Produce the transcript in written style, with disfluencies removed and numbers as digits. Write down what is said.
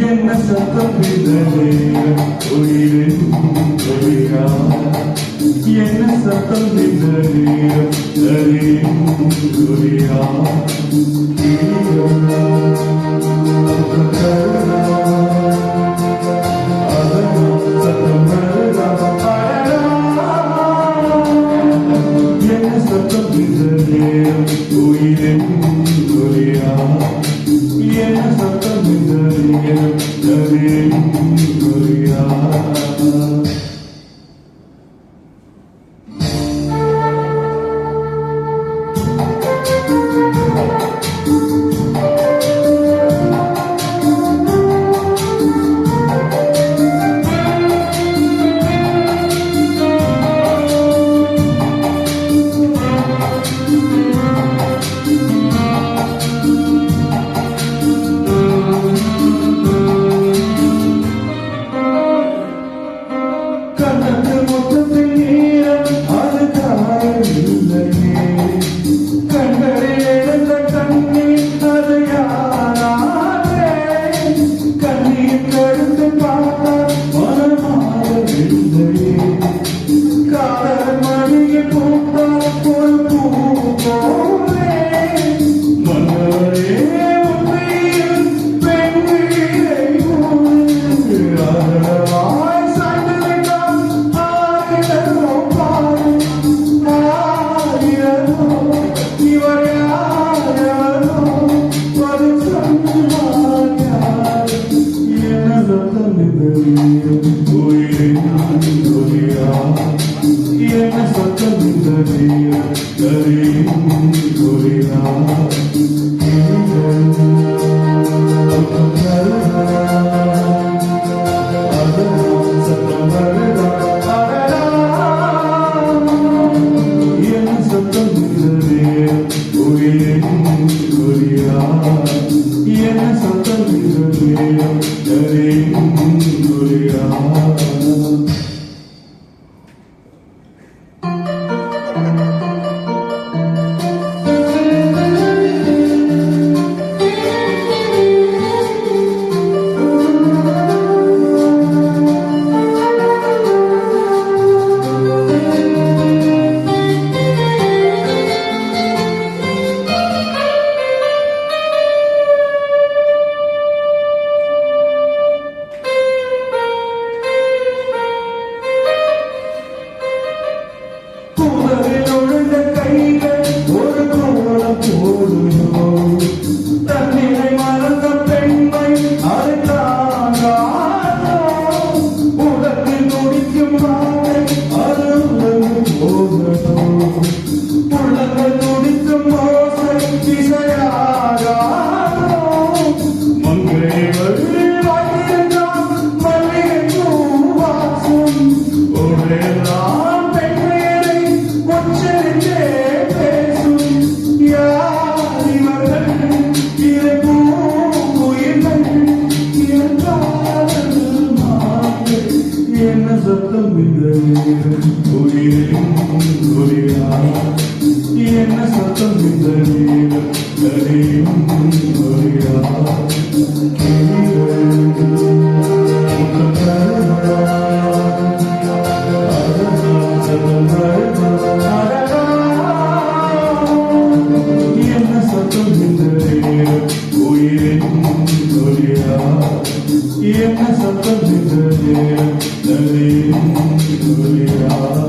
என்ன சத்தம் உயிரின் ஒளியா என்ன சத்தம் ஒளியா என்ன சத்தம் உயிரின் ஒளியா என்ன சத்தம் ஒளியா கண்ணத்து மொத்தத்தில் நீரம் அது தாயில்லையே கண்களில் எழுந்த கண்ணீர் அது யாராலே கண்ணீர் கழுத்து பார்த்தால் மனமாகவில்லையே காதல் மணியில் பூத்தால் ஒரு பூ போலே மன்னரே உண்மையில் பெண்களை என்ன சத்தம் தன்னிலை மறந்த பெண்மை அதை தாங்காதோ உலகில் துடிக்கும் மாலை அது போதோ உள்ளங்கள் துடிக்கும் ஓசை இசையாகாதோ மங்கை வழியாம் மல்லிகை பூவாசம் ஒரேதான் பெண்மையை உச்சரித்தே பேசும் என்ன சத்தம் உயிரின் ஒளியா என்ன சத்தம் ஒளியா என்ன சத்தம் உயிரின் ஒளியா என்ன சத்தம் ஒளியா